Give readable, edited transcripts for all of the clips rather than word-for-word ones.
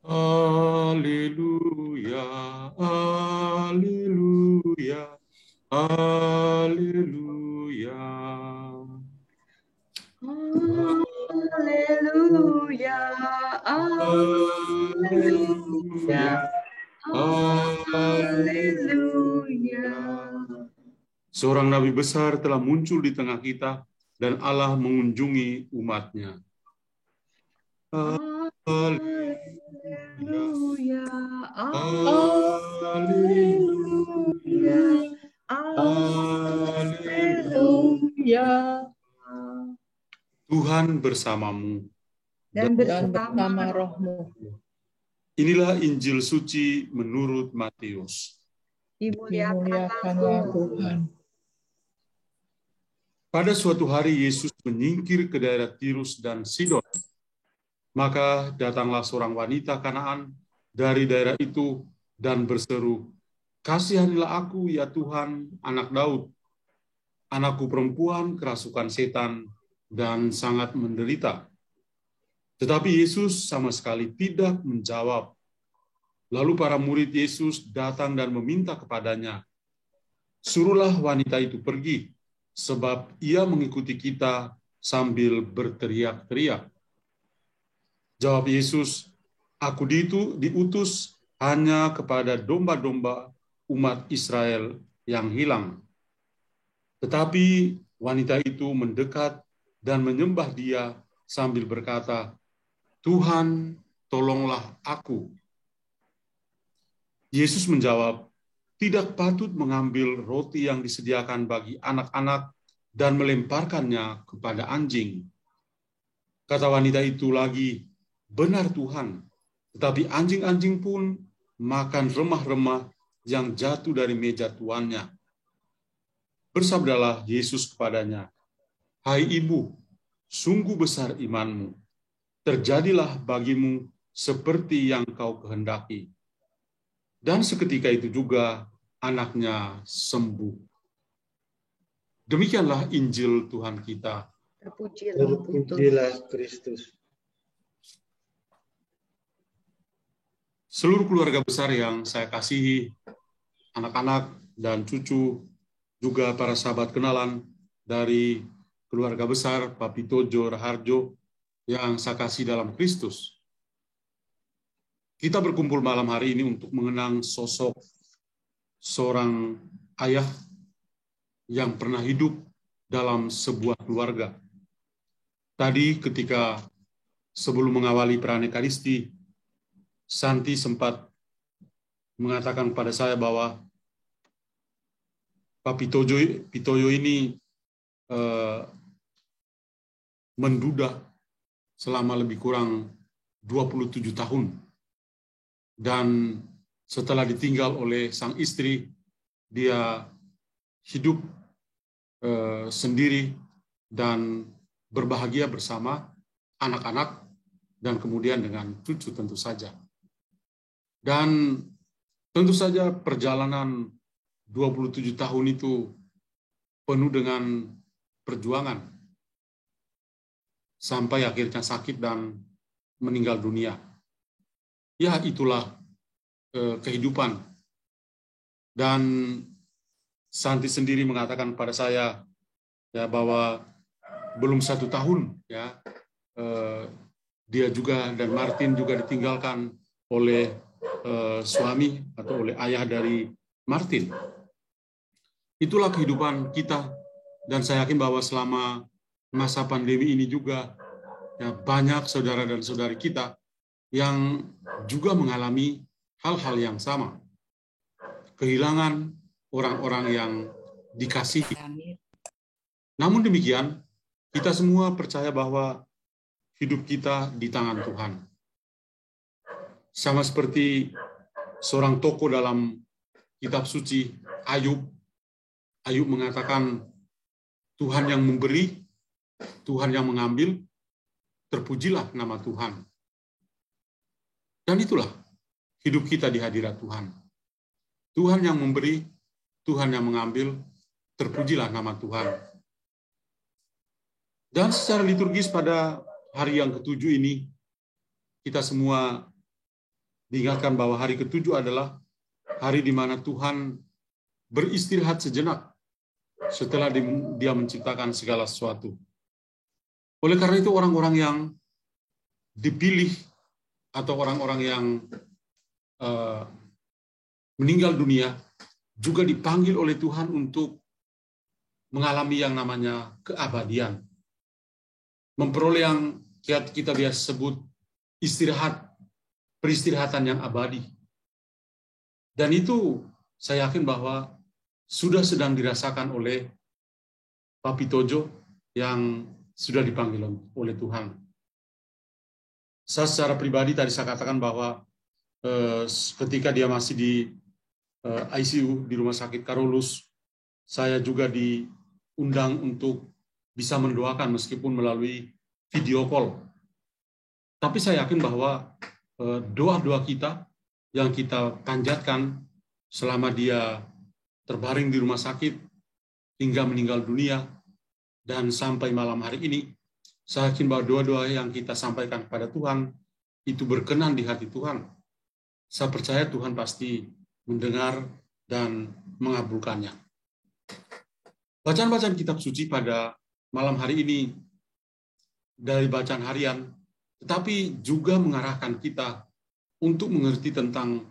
Haleluya, haleluya, haleluya. Haleluya, haleluya, haleluya. Seorang nabi besar telah muncul di tengah kita dan Allah mengunjungi umatnya. Haleluya, Haleluya, haleluya. Tuhan bersamamu Dan bersama rohmu. Inilah Injil suci menurut Matius. Dimuliakanlah Tuhan. Pada suatu hari Yesus menyingkir ke daerah Tirus dan Sidon. Maka datanglah seorang wanita Kanaan dari daerah itu dan berseru, "Kasihanilah aku ya Tuhan, anak Daud. Anakku perempuan kerasukan setan dan sangat menderita." Tetapi Yesus sama sekali tidak menjawab. Lalu para murid Yesus datang dan meminta kepadanya, "Suruhlah wanita itu pergi, sebab ia mengikuti kita sambil berteriak-teriak." Jawab Yesus, "Aku diutus hanya kepada domba-domba umat Israel yang hilang." Tetapi wanita itu mendekat dan menyembah dia sambil berkata, "Tuhan, tolonglah aku." Yesus menjawab, "Tidak patut mengambil roti yang disediakan bagi anak-anak dan melemparkannya kepada anjing." Kata wanita itu lagi, "Benar Tuhan, tetapi anjing-anjing pun makan remah-remah yang jatuh dari meja tuannya." Bersabdalah Yesus kepadanya, "Hai ibu, sungguh besar imanmu. Terjadilah bagimu seperti yang kau kehendaki." Dan seketika itu juga anaknya sembuh. Demikianlah Injil Tuhan kita. Terpujilah Kristus. Seluruh keluarga besar yang saya kasihi, anak-anak dan cucu, juga para sahabat kenalan dari keluarga besar Papi Tojo Raharjo yang saya kasih dalam Kristus. Kita berkumpul malam hari ini untuk mengenang sosok seorang ayah yang pernah hidup dalam sebuah keluarga. Tadi ketika sebelum mengawali perayaan Ekaristi, Santi sempat mengatakan kepada saya bahwa Pak Pitoyo ini menduda selama lebih kurang 27 tahun. Dan setelah ditinggal oleh sang istri, dia hidup sendiri dan berbahagia bersama anak-anak dan kemudian dengan cucu tentu saja. Dan tentu saja perjalanan 27 tahun itu penuh dengan perjuangan sampai akhirnya sakit dan meninggal dunia. Ya, itulah kehidupan. Dan Santi sendiri mengatakan kepada saya ya bahwa belum 1 tahun ya dia juga dan Martin juga ditinggalkan oleh suami atau oleh ayah dari Martin. Itulah kehidupan kita, dan saya yakin bahwa selama masa pandemi ini juga ya, banyak saudara dan saudari kita yang juga mengalami hal-hal yang sama. Kehilangan orang-orang yang dikasihi. Namun demikian, kita semua percaya bahwa hidup kita di tangan Tuhan. Sama seperti seorang tokoh dalam kitab suci, Ayub. Ayub mengatakan, Tuhan yang memberi, Tuhan yang mengambil, terpujilah nama Tuhan. Dan itulah hidup kita di hadirat Tuhan. Tuhan yang memberi, Tuhan yang mengambil, terpujilah nama Tuhan. Dan secara liturgis pada hari yang ke-7 ini, kita semua diingatkan bahwa hari ke-7 adalah hari di mana Tuhan beristirahat sejenak setelah Dia menciptakan segala sesuatu. Oleh karena itu orang-orang yang dipilih atau orang-orang yang meninggal dunia juga dipanggil oleh Tuhan untuk mengalami yang namanya keabadian. Memperoleh yang kita biasa sebut peristirahatan yang abadi. Dan itu saya yakin bahwa sudah sedang dirasakan oleh Pak Pitojo yang sudah dipanggil oleh Tuhan. Saya secara pribadi tadi saya katakan bahwa ketika dia masih di ICU di Rumah Sakit Karolus, saya juga diundang untuk bisa mendoakan meskipun melalui video call. Tapi saya yakin bahwa doa-doa kita yang kita panjatkan selama dia terbaring di rumah sakit hingga meninggal dunia dan sampai malam hari ini, saya yakin bahwa doa-doa yang kita sampaikan kepada Tuhan itu berkenan di hati Tuhan. Saya percaya Tuhan pasti mendengar dan mengabulkannya. Bacaan-bacaan kitab suci pada malam hari ini dari bacaan harian, tetapi juga mengarahkan kita untuk mengerti tentang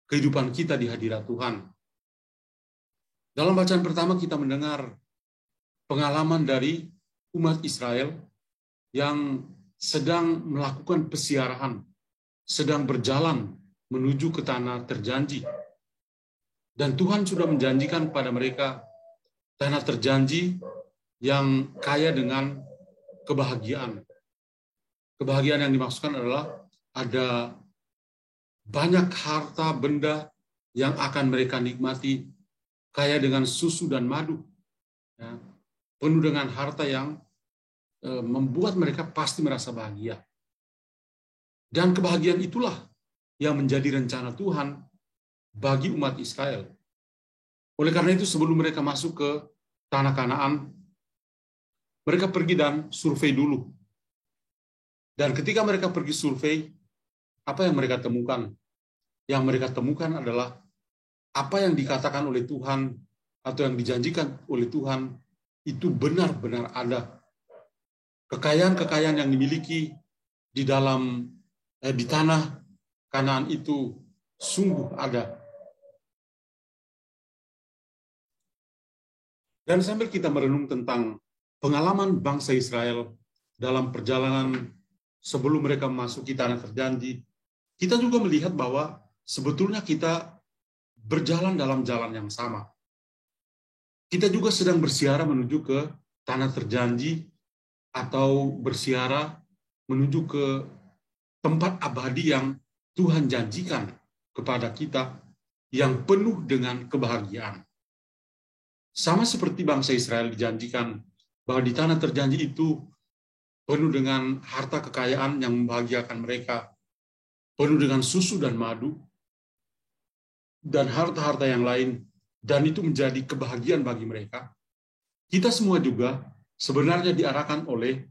kehidupan kita di hadirat Tuhan. Dalam bacaan pertama kita mendengar pengalaman dari umat Israel yang sedang melakukan pesiarahan, sedang berjalan menuju ke tanah terjanji. Dan Tuhan sudah menjanjikan kepada mereka tanah terjanji yang kaya dengan kebahagiaan. Kebahagiaan yang dimaksudkan adalah ada banyak harta benda yang akan mereka nikmati, kaya dengan susu dan madu, ya, penuh dengan harta yang membuat mereka pasti merasa bahagia. Dan kebahagiaan itulah yang menjadi rencana Tuhan bagi umat Israel. Oleh karena itu sebelum mereka masuk ke tanah Kanaan, mereka pergi dan survei dulu. Dan ketika mereka pergi survei, apa yang mereka temukan? Yang mereka temukan adalah apa yang dikatakan oleh Tuhan atau yang dijanjikan oleh Tuhan itu benar-benar ada. Kekayaan-kekayaan yang dimiliki di tanah Kanaan itu sungguh ada. Dan sambil kita merenung tentang pengalaman bangsa Israel dalam perjalanan sebelum mereka memasuki tanah terjanji, kita juga melihat bahwa sebetulnya kita berjalan dalam jalan yang sama. Kita juga sedang bersiara menuju ke tanah terjanji atau bersiara menuju ke tempat abadi yang Tuhan janjikan kepada kita yang penuh dengan kebahagiaan. Sama seperti bangsa Israel dijanjikan bahwa di tanah terjanji itu penuh dengan harta kekayaan yang membahagiakan mereka, penuh dengan susu dan madu, dan harta-harta yang lain, dan itu menjadi kebahagiaan bagi mereka. Kita semua juga sebenarnya diarahkan oleh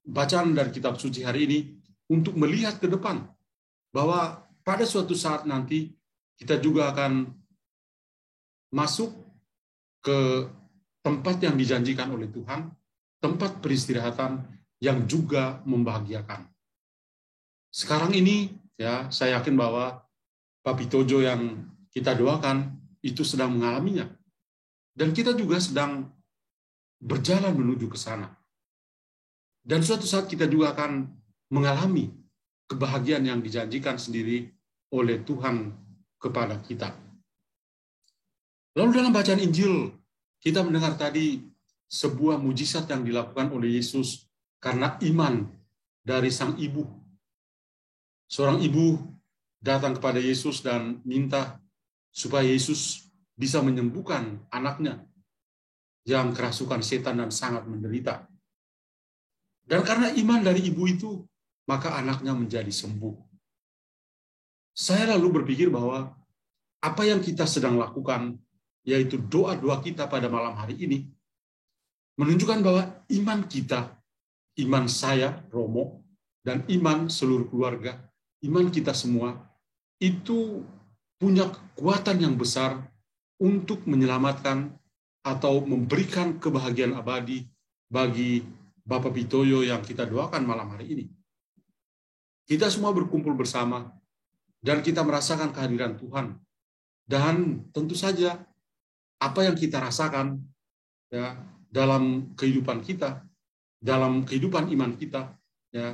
bacaan dari kitab suci hari ini untuk melihat ke depan, bahwa pada suatu saat nanti kita juga akan masuk ke tempat yang dijanjikan oleh Tuhan, tempat peristirahatan yang juga membahagiakan. Sekarang ini, ya, saya yakin bahwa Pak Pitojo yang kita doakan itu sedang mengalaminya. Dan kita juga sedang berjalan menuju ke sana. Dan suatu saat kita juga akan mengalami kebahagiaan yang dijanjikan sendiri oleh Tuhan kepada kita. Lalu dalam bacaan Injil, kita mendengar tadi sebuah mujizat yang dilakukan oleh Yesus karena iman dari sang ibu. Seorang ibu datang kepada Yesus dan minta supaya Yesus bisa menyembuhkan anaknya yang kerasukan setan dan sangat menderita. Dan karena iman dari ibu itu, maka anaknya menjadi sembuh. Saya lalu berpikir bahwa apa yang kita sedang lakukan, yaitu doa-doa kita pada malam hari ini, menunjukkan bahwa iman kita, iman saya, Romo, dan iman seluruh keluarga, iman kita semua itu punya kekuatan yang besar untuk menyelamatkan atau memberikan kebahagiaan abadi bagi Bapak Pitoyo yang kita doakan malam hari ini. Kita semua berkumpul bersama dan kita merasakan kehadiran Tuhan. Dan tentu saja apa yang kita rasakan ya dalam kehidupan kita, dalam kehidupan iman kita, ya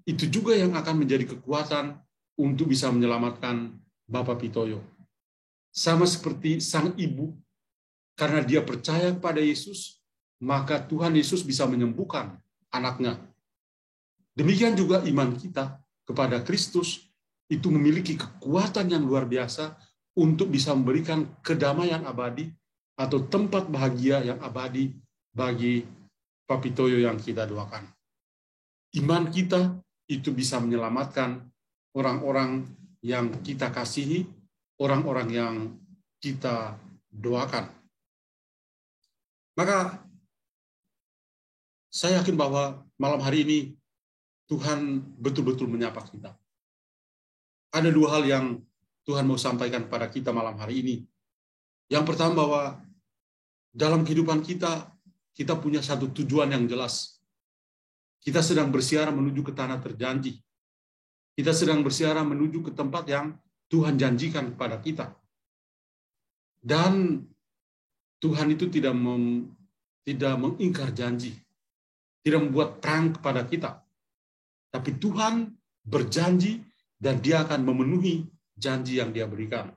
itu juga yang akan menjadi kekuatan untuk bisa menyelamatkan Bapak Pitoyo. Sama seperti sang ibu, karena dia percaya kepada Yesus, maka Tuhan Yesus bisa menyembuhkan anaknya. Demikian juga iman kita kepada Kristus itu memiliki kekuatan yang luar biasa untuk bisa memberikan kedamaian abadi atau tempat bahagia yang abadi bagi Pak Pitoyo yang kita doakan. Iman kita itu bisa menyelamatkan orang-orang yang kita kasihi, orang-orang yang kita doakan. Maka saya yakin bahwa malam hari ini Tuhan betul-betul menyapa kita. Ada dua hal yang Tuhan mau sampaikan kepada kita malam hari ini. Yang pertama bahwa dalam kehidupan kita, kita punya satu tujuan yang jelas. Kita sedang bersiara menuju ke tanah terjanji. Kita sedang bersiara menuju ke tempat yang Tuhan janjikan kepada kita. Dan Tuhan itu tidak mengingkar janji. Tidak membuat perang kepada kita. Tapi Tuhan berjanji dan dia akan memenuhi janji yang dia berikan.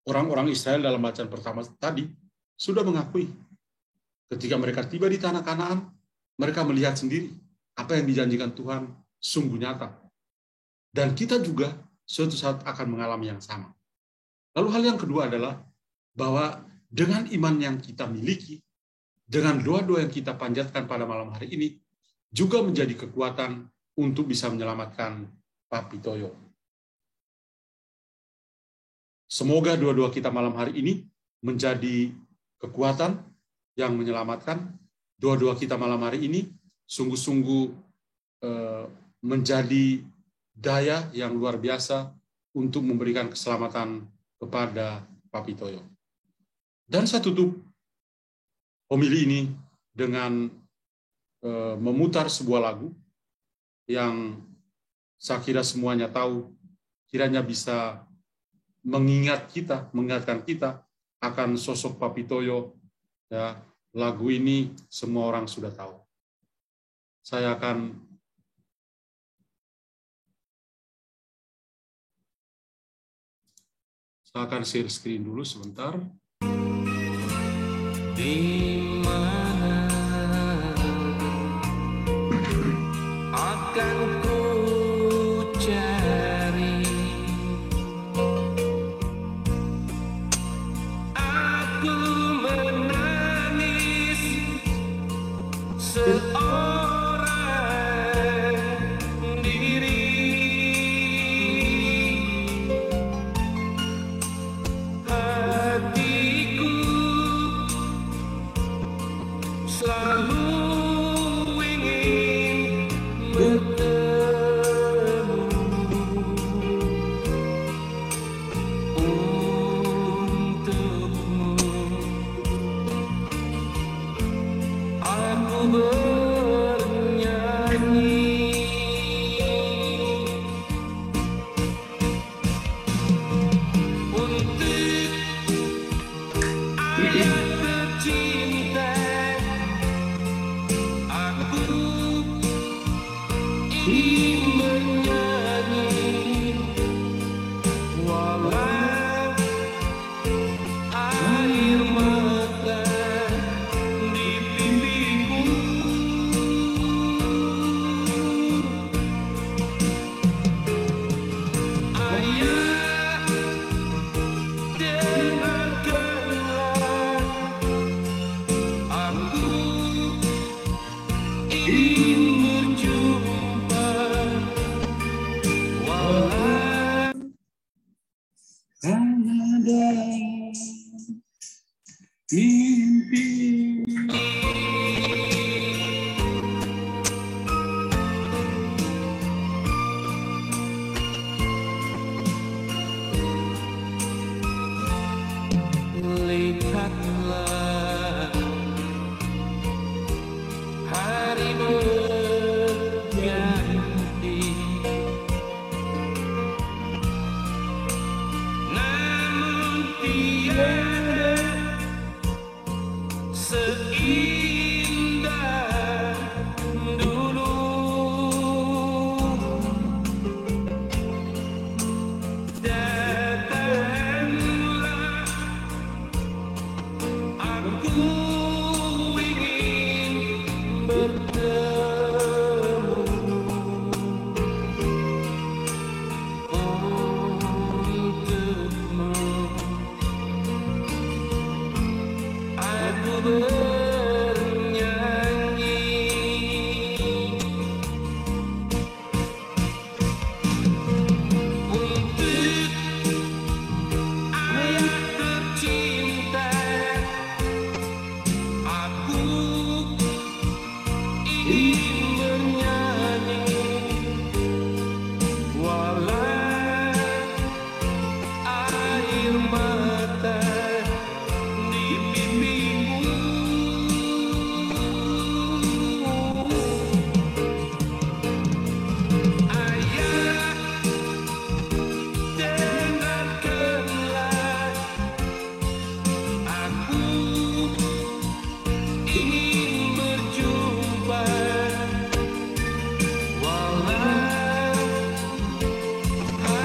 Orang-orang Israel dalam bacaan pertama tadi sudah mengakui. Ketika mereka tiba di tanah Kanaan, mereka melihat sendiri apa yang dijanjikan Tuhan sungguh nyata. Dan kita juga suatu saat akan mengalami yang sama. Lalu hal yang kedua adalah bahwa dengan iman yang kita miliki, dengan doa-doa yang kita panjatkan pada malam hari ini, juga menjadi kekuatan untuk bisa menyelamatkan Pak Pitoyo. Semoga doa-doa kita malam hari ini menjadi kekuatan yang menyelamatkan. Doa-doa kita malam hari ini sungguh-sungguh menjadi daya yang luar biasa untuk memberikan keselamatan kepada Pak Pitoyo. Dan saya tutup homili ini dengan memutar sebuah lagu yang saya kira semuanya tahu, kiranya bisa mengingatkan kita akan sosok Pak Pitoyo. Ya, lagu ini semua orang sudah tahu. Saya akan share screen dulu sebentar. Di mana akan ku cari? Aku menangis seorang diri. Hatiku selalu ingin bertemu untukmu. Aku bernyanyi untuk ayah tercinta. Aku ingin menyanyi walau air mata di pipiku. Ayah, dengarkanlah aku ingin berjumpa walau Ada mimpi.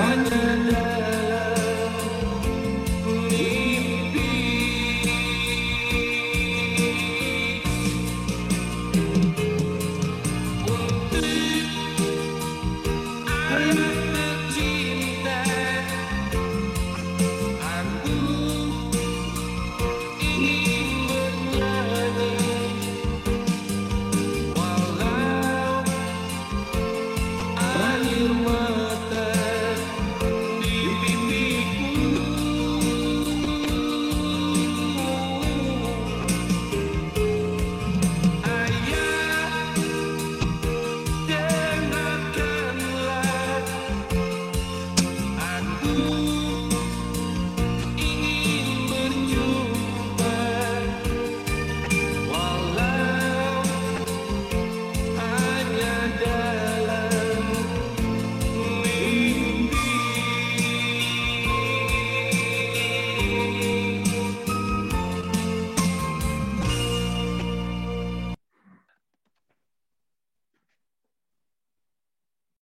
hanya dalam mimpi. Untuk anak